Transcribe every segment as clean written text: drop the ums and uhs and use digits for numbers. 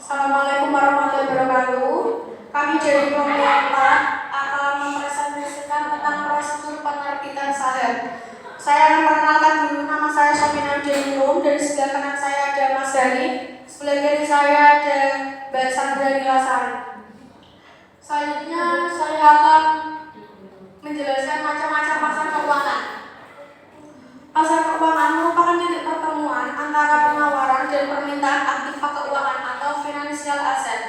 Assalamualaikum warahmatullahi wabarakatuh. Kami dari kelompok 4 akan mempresentasikan tentang prosedur penerbitan saham. Saya akan perkenalkan dulu, nama saya Syafina Jenilum. Dari sebelah kanan saya ada Mas Dani, sebelah kiri saya ada Mbak Sandra Nilasari. Selanjutnya saya akan menjelaskan macam-macam pasar keuangan. Pasar keuangan merupakan titik pertemuan antara penawaran dan permintaan aktiva keuangan atau financial asset.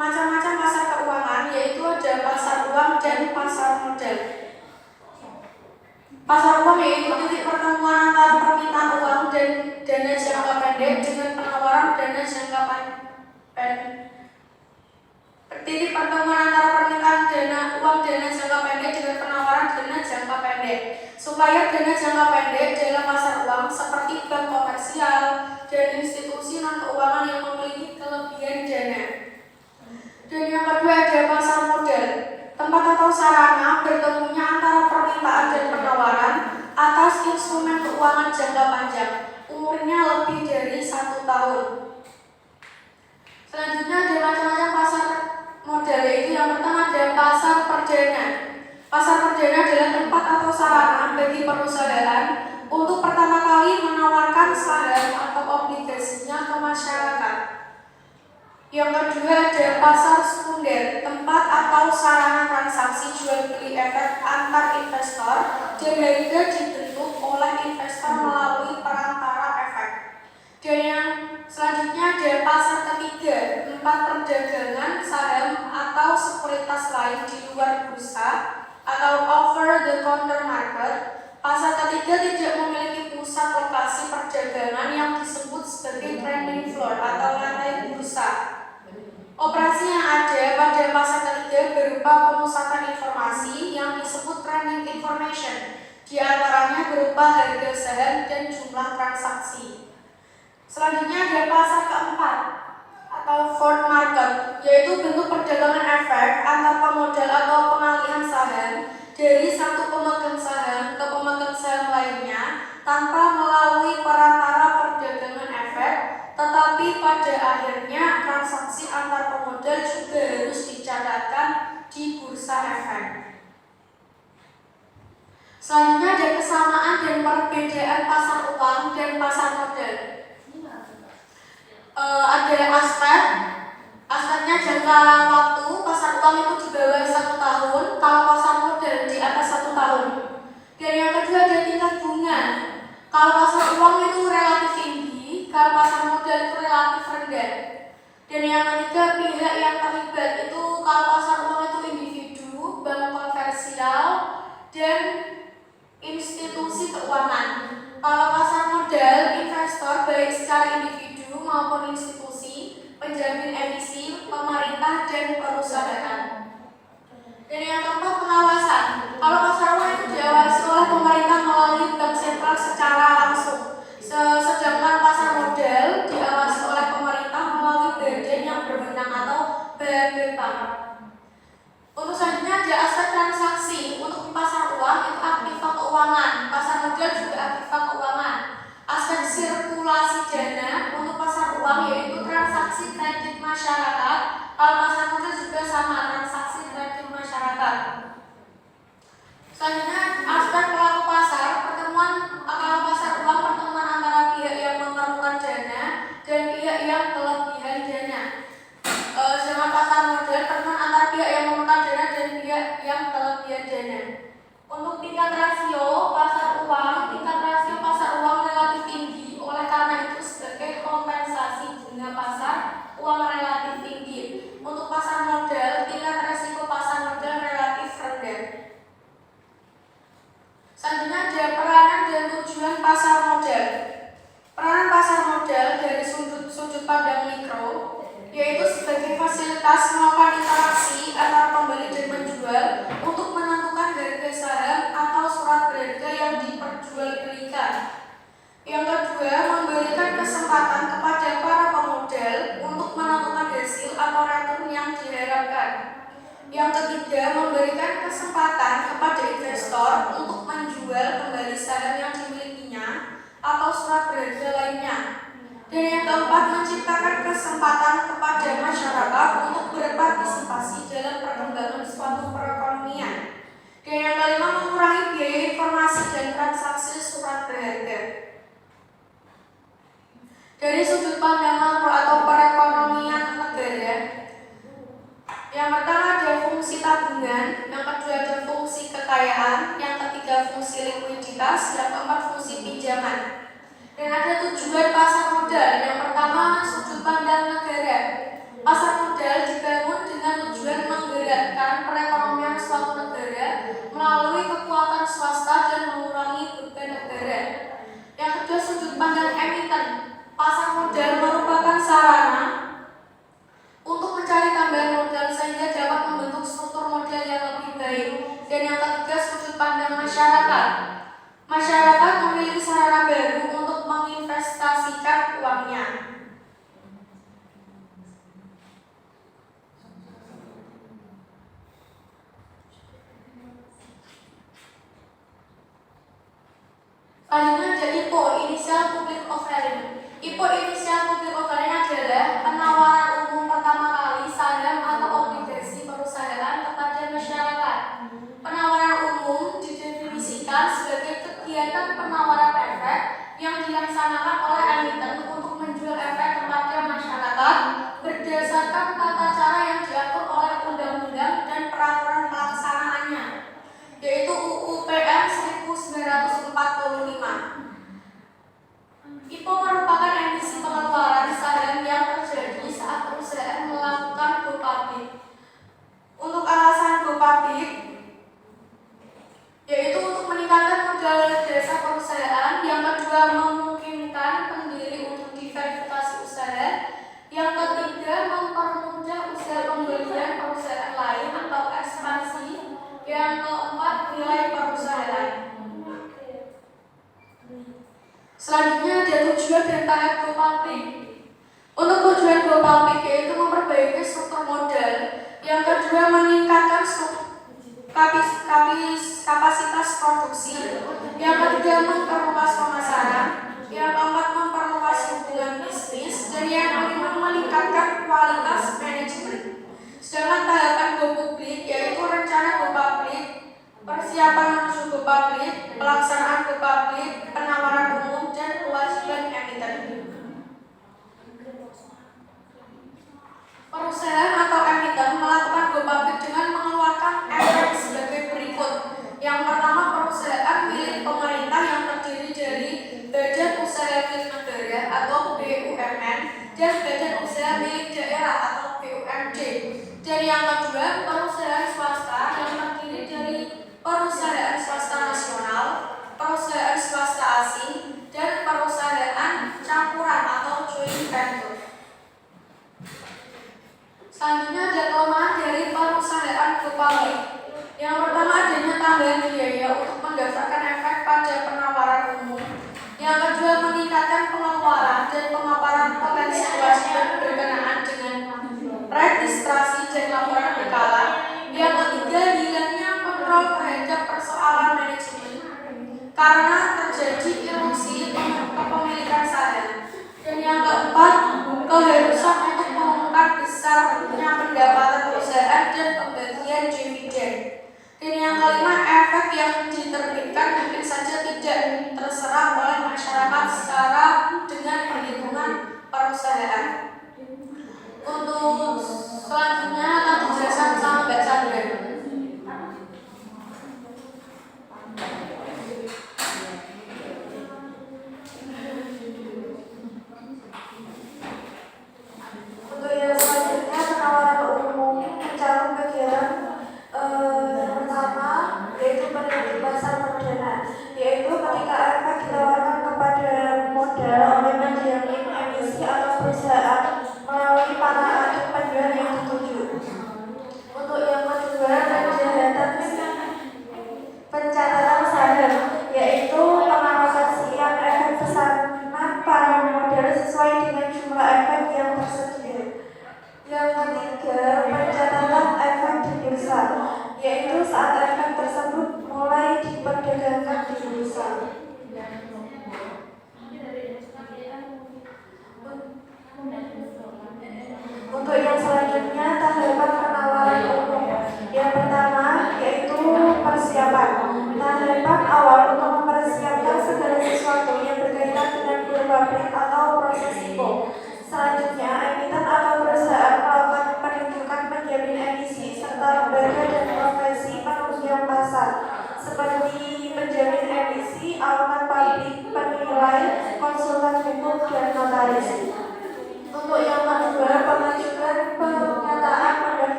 Macam-macam pasar keuangan yaitu ada pasar uang dan pasar modal. Pasar uang yaitu titik pertemuan antara permintaan uang dan dana jangka pendek dengan penawaran dana jangka pendek. Titik pertemuan antara permintaan dana uang dana jangka pendek dengan penawaran dana jangka pendek. Supaya dana jangka pendek dalam pasar uang seperti bank komersial dan institusi non keuangan yang memiliki kelebihan dana. Dan yang kedua ada pasar modal, tempat atau sarana bertemunya antara permintaan dan penawaran atas instrumen keuangan jangka panjang, umurnya lebih dari 1 tahun. Selanjutnya ada macam-macam pasar modal, yaitu yang pertama ada pasar perdana. Pasar perdana adalah tempat atau sarana bagi perusahaan untuk pertama kali menawarkan saham atau obligasinya ke masyarakat. Yang kedua ada pasar sekunder, tempat atau sarana transaksi jual beli efek antar investor dan harga dibentuk oleh investor melalui perantara efek. Dan yang selanjutnya ada pasar ketiga, tempat perdagangan saham atau sekuritas lain di luar bursa atau over the counter market. Pasar ketiga tidak memiliki pusat lokasi perdagangan yang disebut sebagai trading floor atau lantai bursa. Operasi yang ada pada pasar ketiga berupa pemusatan informasi yang disebut trading information, di antaranya berupa harga saham dan jumlah transaksi. Selanjutnya ada pasar keempat atau forward market, yaitu bentuk perdagangan efek antar pemodal atau pengalihan saham dari satu pemegang saham ke pemegang saham lainnya tanpa melalui perantara perdagangan efek, tetapi pada akhirnya transaksi antar pemodal juga harus dicatatkan di bursa efek. Selanjutnya ada kesamaan dan perbedaan pasar uang dan pasar modal. Ada aspeknya jangka waktu. Pasar uang itu di bawah 1 tahun, kalau pasar modal di atas 1 tahun. Dan yang kedua ada tingkat bunga. Kalau pasar uang itu relatif tinggi, kalau pasar modal itu relatif rendah. Dan yang ketiga pihak yang terlibat itu kalau pasar uang itu individu, bank komersial, dan institusi keuangan. Kalau pasar modal investor baik secara individu maupun institusi, penjamin emisi, pemerintah, dan perusahaan. Dan yang keempat pengawasan. Kalau pasar uang itu diawasi oleh pemerintah melalui bank sentral secara langsung, sedangkan pasar modal diawasi oleh pemerintah melalui badan yang berwenang atau BPPA. Untuk selanjutnya ada aspek transaksi. Untuk pasar uang itu aktiva keuangan, pasar modal juga aktiva keuangan. Aspek sirkulasi dana untuk pasar uang yaitu transaksi kredit masyarakat, kalau pasar modal juga sama, transaksi kredit masyarakat. Selanjutnya aspek pelaku pasar, pertemuan kalau pasar uang pertemuan antara pihak yang memerlukan dana dan pihak yang kelebihan dana. Sedangkan pasar modal pertemuan antara pihak yang memerlukan dana dan pihak yang kelebihan dana. Untuk tingkat rasio pasar uang relatif tinggi, oleh karena itu sebagai kompensasi bunga pasar uang relatif tinggi. Untuk pasar modal, tingkat resiko pasar modal relatif rendah. Selanjutnya ada peranan dan tujuan pasar modal. Peranan pasar modal dari sudut pandang mikro yaitu sebagai fasilitas melakukan interaksi antara pembeli dan penjual untuk menentukan harga saham atau surat berharga yang diperjualbelikan. Yang kedua, memberikan kesempatan kepada para pemodal untuk menentukan hasil atau return yang diharapkan. Yang ketiga, memberikan kesempatan kepada investor untuk menjual kembali saham yang dimilikinya atau surat berharga lainnya. Dan yang keempat, menciptakan kesempatan kepada masyarakat untuk berpartisipasi dalam perkembangan suatu perekonomian. Dan yang kelima, mengurangi biaya informasi dan transaksi surat berharga. Dari sudut pandang makro atau perekonomian negara, yang pertama ada fungsi tabungan, yang kedua ada fungsi kekayaan, yang ketiga fungsi likuiditas, yang keempat fungsi pinjaman. Dan ada tujuan pasar modal. Yang pertama, sudut pandang negara. Pasar modal dibangun dengan tujuan menggerakkan perekonomian suatu negara melalui kekuatan swasta dan mengurangi beban negara. Yang kedua, sudut pandang emiten. Pasar modal merupakan sarana untuk mencari tambahan modal sehingga dapat membentuk struktur modal yang lebih baik. Dan yang ketiga, sudut pandang masyarakat. Masyarakat memiliki sarana baru untuk menginvestasikan uangnya. Selanjutnya ada IPO, Initial Public Offering. IPO, Initial Public Offering adalah penawaran umum pertama kali saham atau obligasi perusahaan kepada masyarakat. Penawaran umum didefinisikan sebagai kegiatan penawaran efek yang dilaksanakan oleh emiten untuk menjual efek kepada masyarakat berdasarkan tata cara yang diatur oleh undang-undang dan peraturan pelaksanaannya, yaitu UU PM 1945. IPO merupakan emisi pengeluaran saham yang terjadi saat perusahaan melakukan go public. Untuk alasan go public, yaitu untuk meningkatkan modal dasar perusahaan, yang kedua memungkinkan pendiri untuk diverifikasi usaha, yang ketiga mempermudah usaha pembelian perusahaan lain atau ekspansi, yang keempat nilai perusahaan. Selanjutnya ada tujuan dan tahap go public. Untuk tujuan go public yaitu memperbaiki struktur modal, yang kedua meningkatkan kapasitas produksi, yang ketiga memperluas pemasaran, yang keempat memperluas hubungan bisnis, dan yang kelima meningkatkan kualitas manajemen. Sedangkan tahapan go public yaitu rencana go public, persiapan menuju go public, pelaksanaan go public, penawaran umum, dan kewajiban emiten. Perusahaan atau emiten melakukan go public dengan mengeluarkan efek sebagai berikut. Yang pertama, perusahaan milik pemerintah yang terdiri dari Badan Usaha Milik Negara atau BUMN dan Badan Usaha Milik Daerah atau BUMD. Dan yang kedua, perusahaan swasta yang terdiri dari perusahaan swasta nasional, perusahaan swasta asing, dan perusahaan campuran atau joint venture. Selanjutnya ada kelemahan dari perusahaan go public. Yang pertama, adanya tambahan biaya untuk mendasarkan efek pada penawaran umum. Yang kedua, meningkatkan pengeluaran dan pemaparan potensi kewajiban berkenaan dengan registrasi dan laporan berkala. Yang ketiga, hilangnya kontrol terhadap persoalan manajemen karena terjadi ilusi kepemilikan saham. Dan yang keempat, keharusan untuk mengumumkan besarnya pendapatan perusahaan dan pembagian dividen. Dan yang kelima, efek yang diterbitkan mungkin saja tidak terserap oleh masyarakat secara dengan perhitungan perusahaan. Untuk selanjutnya akan dijelaskan sama Mbak Sandra. Untuk yang selanjutnya, penawaran umum mencakup kegiatan pertama yaitu penerbitan perdana, yaitu ketika efek ditawarkan kepada modal oleh penjamin emisi atau perusahaan melalui para agen penjual yang dituju. Untuk yang kedua, pencatatan saham, yaitu pengalokasian efek pesanan para modal sesuai dengan jumlah efek yang tersedia. Yang ketiga, pencatatan efek di bursa, yaitu saat efek tersebut mulai diperdagangkan di bursa.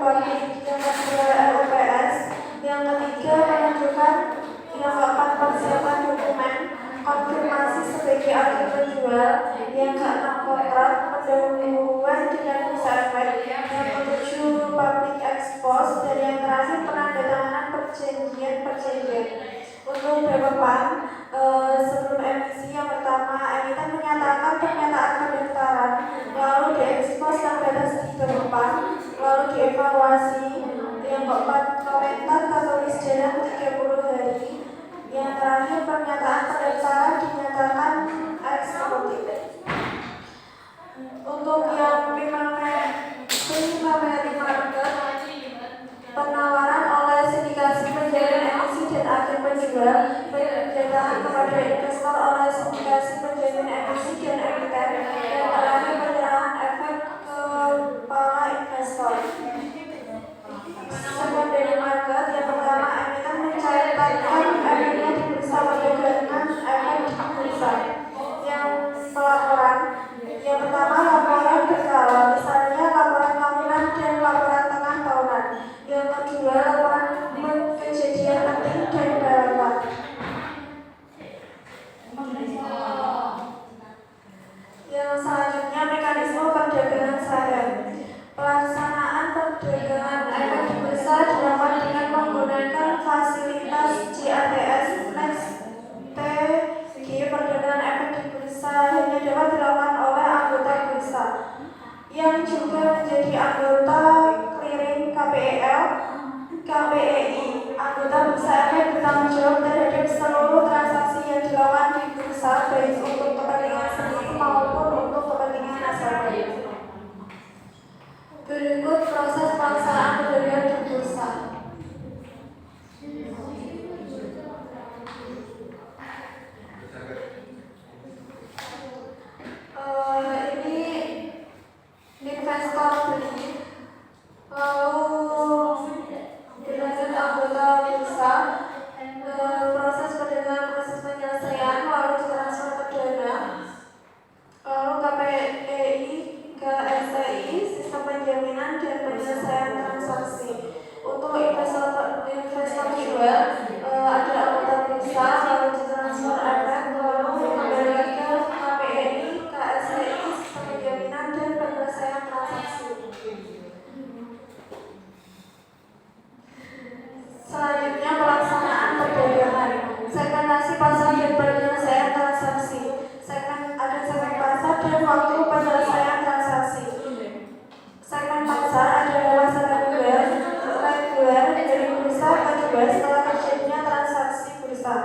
publik, yang kedua RUPS, yang ketiga menunjukkan, yang keempat persiapan dokumen konfirmasi sebagai agen penjual, yang keenam kontrak pendahuluan dengan bursa efek, yang ketujuh public expose, dan yang terakhir penandatanganan perjanjian. Untuk beberapa sebelum emisi, yang pertama emiten menyatakan pernyataan pendaftaran, lalu diekspos tanggal di depan, lalu dievaluasi. Yang keempat komentar tertulis dalam 30 hari. Yang terakhir pernyataan pendaftaran dinyatakan eksekutif. Untuk yang primary market, penawaran oleh sindikasi penjamin emisi dan agen penjual, pendataan kepada investor oleh sindikasi penjamin emisi dan emiten, dan terakhir penyerahan efek ke para investor. Secondary market, yang pertama emiten mencatatkan efeknya di bursa perdagangan efek di bursa. Yang pelaporan, yang pertama laporan berkala, misalnya laporan tahunan dan laporan tengah tahunan. Yang kedua laporan kejadian penting dan darurat. Yang selanjutnya mekanisme perdagangan saham. Pelaksanaan perdagangan efek di bursa dilakukan dengan menggunakan fasilitas JATS Next TG. Perdagangan efek di bursa hanya dapat dilakukan oleh anggota bursa yang juga menjadi anggota clearing KPEL, KPEI. Anggota bursa efek bertanggung jawab terhadap seluruh transaksi yang dilakukan di bursa, baik untuk kepentingan sendiri maupun untuk kepentingan nasabah. Berikut proses pelaksanaan perdagangan di bursa. Ini investor beli, lalu berlanjut anggota bursa, proses perdagangan, proses penyelesaian, lalu transfer ke dana, lalu KPEI ke STI, sistem penjaminan dan penyelesaian transaksi. Untuk investor jual, ada anggota bursa, lalu transfer efek, lalu kembali ke KPEI, ke STI, sistem penjaminan dan penyelesaian transaksi. Selanjutnya pelaksanaan perdagangan, segmentasi pasar dan penyelesaian transaksi. Ada segmen pasar dan waktu penyelesaian transaksi. Segmen pasar adalah pasar reguler dari bursa kedua setelah terjadinya transaksi bursa.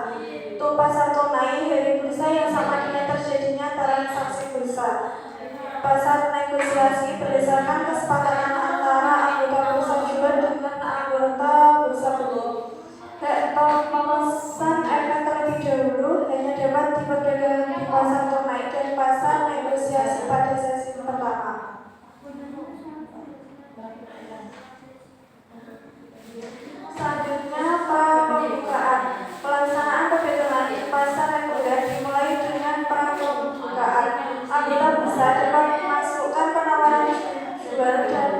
Untuk pasar tunai dari bursa yang sama dengan terjadinya transaksi bursa. Pasar negosiasi berdasarkan kesepakatan antara anggota bursa jual dengan anggota bursa beli. Pemesan efek terlebih dahulu hanya dapat diperdagangkan di pasar tunai dan pasar negosiasi pada sesi pertama. Selanjutnya pembukaan. Pelaksanaan perdagangan di pasar reguler dimulai dengan pembukaan. Anggota bursa dapat memasukkan penawaran jual dan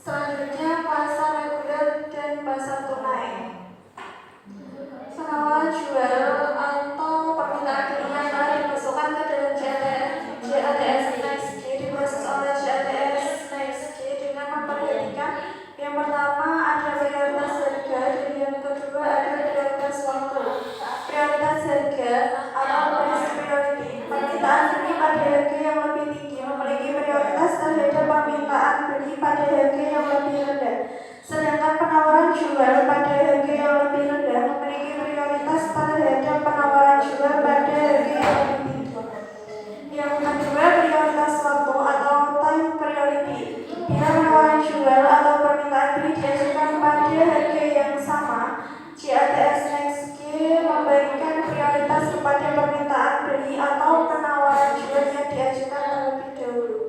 Selanjutnya pasar reguler dan pasar tunai. Penawaran jual atau permintaan beli yang telah dimasukkan ke dalam JATS Next G diproses oleh JATS Next G dengan memperhatikan yang pertama ada prioritas harga dan yang kedua ada prioritas waktu. Prioritas harga atau price priority. Permintaan beli pada harga yang lebih tinggi memiliki prioritas terhadap permintaan beli pada harga yang lebih rendah. Sedangkan penawaran jual pada harga yang lebih rendah memiliki prioritas terhadap penawaran jual pada harga yang lebih tinggi. Yang kedua, prioritas waktu atau time priority. Bila penawaran jual atau permintaan beli diajukan pada harga yang sama, JATS Next G memberikan prioritas kepada permintaan beli atau penawaran jual yang diajukan terlebih dahulu.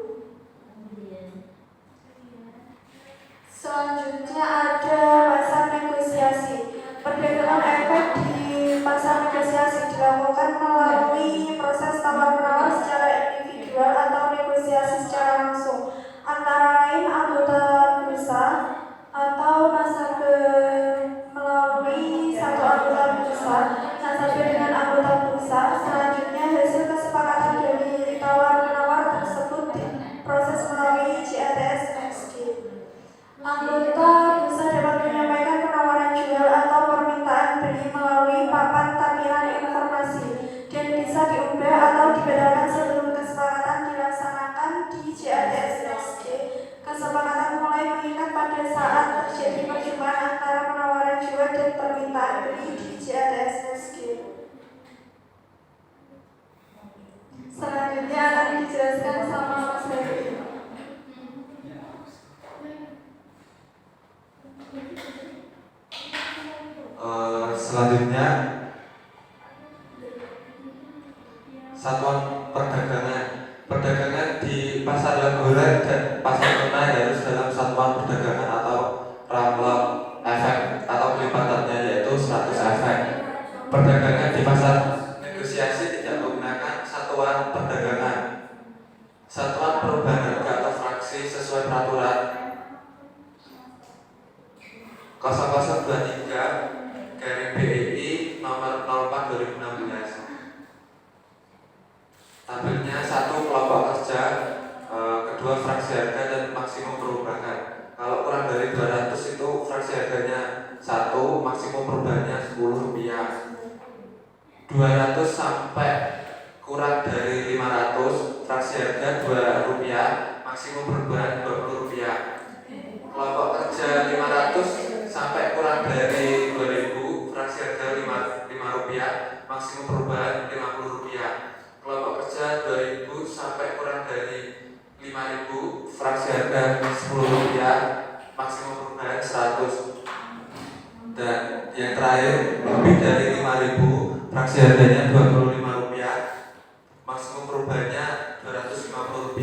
Selanjutnya ada pasar negosiasi. Perdagangan efek di pasar negosiasi dilakukan melalui proses tawar-menawar secara individual atau negosiasi secara langsung antara lain anggota bursa atau nasabah melalui satu anggota bursa, nasabah dengan anggota bursa. Selanjutnya hasil kesepakatan dari tawar-menawar tersebut diproses melalui JATS Next G. Anggota bursa dapat menyampaikan penawaran jual atau permintaan beli melalui papan tampilan informasi dan bisa diubah atau dibatalkan sebelum kesepakatan dilaksanakan di JATS Next G. Kesepakatan mulai mengikat pada saat terjadi perjumpaan antara penawaran jual dan permintaan beli di JATS Next G. Selanjutnya akan dijelaskan sama Mas Heri. Selanjutnya satuan perdagangan. Perdagangan di pasar reguler dan pasar tunai harus dalam satuan perdagangan atau ramlok efek atau pelipatannya yaitu 100 efek. Perdagangan di pasar negosiasi tidak menggunakan satuan perdagangan. Satuan perubahan harga atau fraksi sesuai peraturan 0023/BEI nomor 04/2016. Tabelnya 1 kelompok kerja, kedua fraksi harga dan maksimum perubahan. Kalau kurang dari 200 itu fraksi harganya 1, maksimum perubahannya Rp10. 200 sampai kurang dari 500 fraksi harga Rp2, maksimum perubahan Rp20. Kelompok kerja 500 sampai kurang dari 2000 fraksi harga Rp5, maksimum perubahan Rp50. Kelompok kerja 2000 sampai kurang dari 5000 fraksi harga Rp10, maksimum perubahan Rp100. Dan yang terakhir lebih dari 5000 fraksi harganya Rp25, maksimum perubahannya Rp250.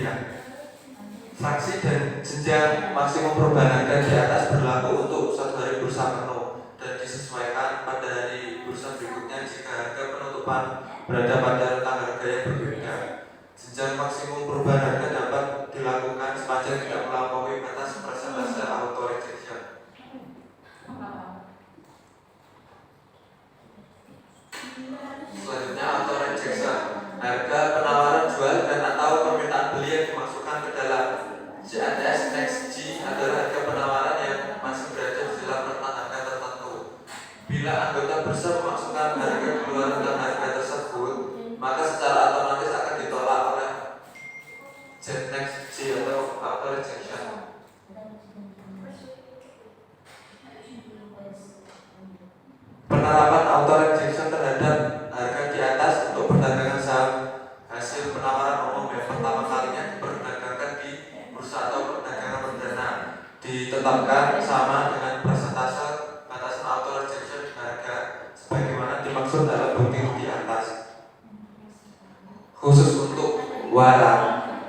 Fraksi dan jenjang maksimum perubahan harga di atas berlaku untuk 1 hari bursa penuh dan disesuaikan pada hari bursa berikutnya jika harga penutupan berada pada rentang harga yang berbeda. Jenjang maksimum perubahan harga dapat dilakukan sepanjang tidak melampaui batas persentase auto rejection. Selanjutnya auto rejection. Harga penawaran jual dan atau permintaan beli yang dimasukkan ke dalam JATS Next G adalah harga penawaran yang masih berada di dalam rentang harga tertentu. Bila anggota bursa memasukkan harga di luar rentang harga tersebut, maka secara otomatis akan ditolak oleh JATS Next G atau auto rejection. Penerapan auto rejection terhadap harga di atas untuk perdagangan saham hasil penawaran umum yang pertama kalinya diperdagangkan di bursa atau perdagangan perdana ditetapkan sama dengan persentase batasan auto rejection harga sebagaimana dimaksud dalam bukti di atas. Khusus untuk waran,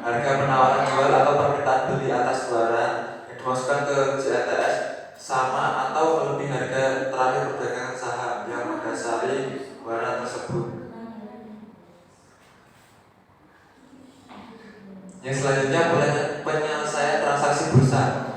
harga penawaran jual atau permintaan beli atas waran yang dimasukkan ke JATS sama atau lebih harga terakhir perdagangan saham yang mendasari waran tersebut. Yang selanjutnya penyelesaian transaksi bursa.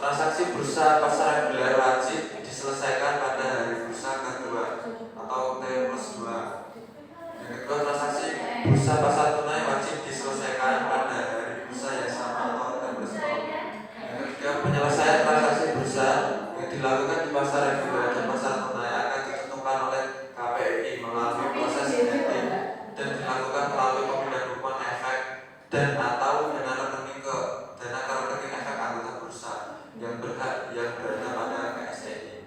Transaksi bursa pasar reguler wajib diselesaikan pada hari bursa kedua atau T+2. Yang kedua, transaksi bursa pasar tunai wajib diselesaikan pada hari bursa yang sama atau T+0. Yang ketiga, penyelesaian transaksi bursa yang dilakukan di pasar reguler dan pasar tunai akan ditentukan oleh KPI melalui proses netting dan dilakukan melalui pemindahan kupon efek dan atau dana rekening efek anggota bursa yang berada pada KSEI.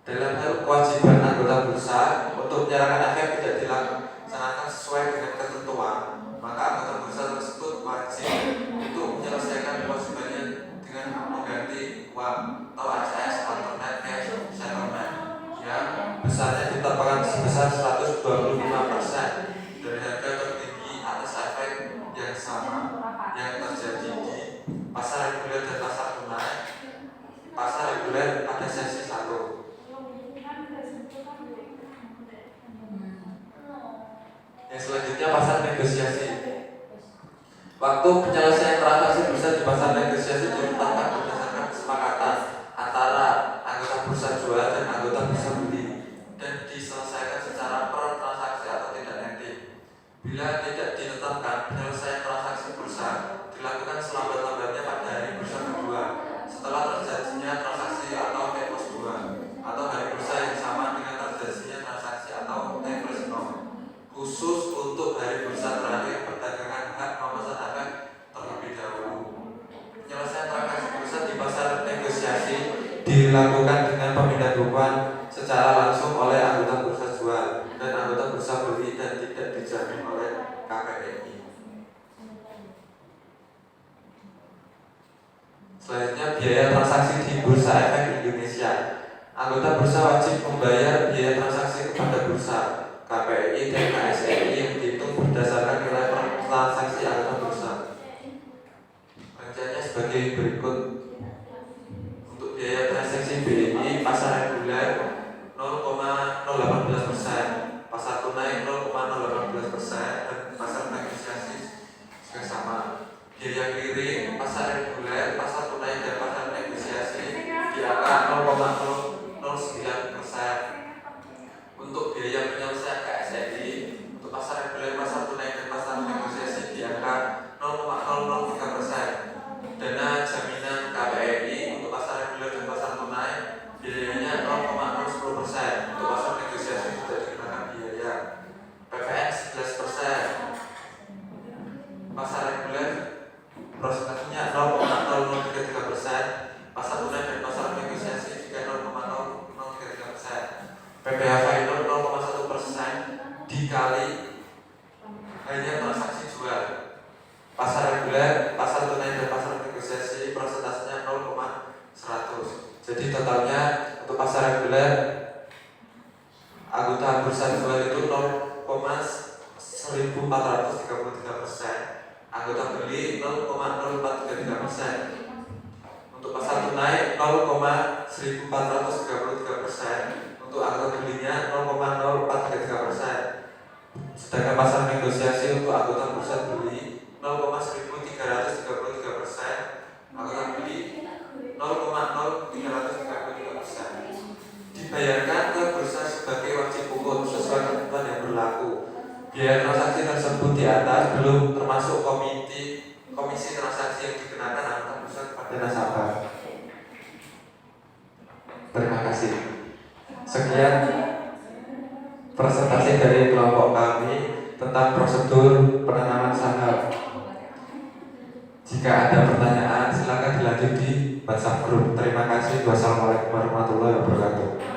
Dalam hal kewajiban anggota bursa untuk menyerahkan efek tidak dilaksanakan sesuai dengan ketentuan, maka anggota bursa tersebut wajib untuk menyelesaikan kewajibannya dengan mengganti uang atau ACS alternate cash settlement yang besarnya ditetapkan sebesar 125% dari harga tertinggi atas efek yang sama yang terjadi di pasar reguler dan pasar tunai. Pasar reguler pada sesi 1. Yang selanjutnya pasar negosiasi. Waktu penyelesaian transaksi bursa di pasar negosiasi ditetapkan berdasarkan kesepakatan antara anggota bursa jual dan anggota bursa beli dan diselesaikan secara per transaksi atau tidak netting. Bila tidak ditetapkan, penyelesaian transaksi bursa dilakukan selambat-lambatnya pada hari bursa kedua setelah terjadinya transaksi atau T+2 atau hari bursa yang sama dengan terjadinya transaksi atau T+0. Khusus untuk hari bursa terakhir perdagangan hak memesan efek terlebih dahulu. Penyelesaian transaksi bursa di pasar negosiasi dilakukan dengan pemindahan kupon secara langsung oleh anggota bursa jual dan anggota bursa beli dan tidak dijamin oleh KPI. Selanjutnya, biaya transaksi di Bursa Efek Indonesia. Anggota bursa wajib membayar biaya transaksi kepada bursa, KPI dan KSEI yang dihitung berdasarkan nilai per transaksi anggota bursa. Rinciannya sebagai berikut. Untuk biaya transaksi BNI pasar reguler 0,018%, pasar tunai 0,018%, dan pasar negosiasi juga sama. Biaya clearing pasar reguler, pasar tunai dan pasar negosiasi di angka 0,009%. Untuk biaya penyelesaian KSEI untuk pasar reguler, pasar tunai dan pasar negosiasi di angka 0,003%. Dana jaminan KPI untuk pasar reguler dan pasar tunai biayanya 0,010%. Untuk pasar negosiasi tidak dikenakan biaya. PPN 11%. Pasar reguler prosentasenya 0,0033%, pasar tunai dan pasar negosiasi juga 0,0033%. PPh final 0,1% dikali hanya transaksi jual. Pasar reguler, pasar tunai dan pasar negosiasi prosentasenya 0,100. Jadi totalnya untuk pasar reguler anggota bursa jual itu 0,1433%. Anggota beli 0,0433%. Untuk pasar tunai 0,1433%. Untuk anggota belinya 0,0433%. Sedangkan pasar negosiasi untuk anggota bursa beli 0,1333%. Anggota beli 0,0333%. Dibayarkan ke bursa sebagai wajib hukum sesuai ketentuan yang berlaku. Biaya transaksi tersebut di atas belum termasuk komisi transaksi yang dikenakan anggota bursa kepada nasabah. Terima kasih. Sekian presentasi dari kelompok kami tentang prosedur penanaman saham. Jika ada pertanyaan, silakan dilanjut di WhatsApp grup. Terima kasih. Wassalamualaikum warahmatullahi wabarakatuh.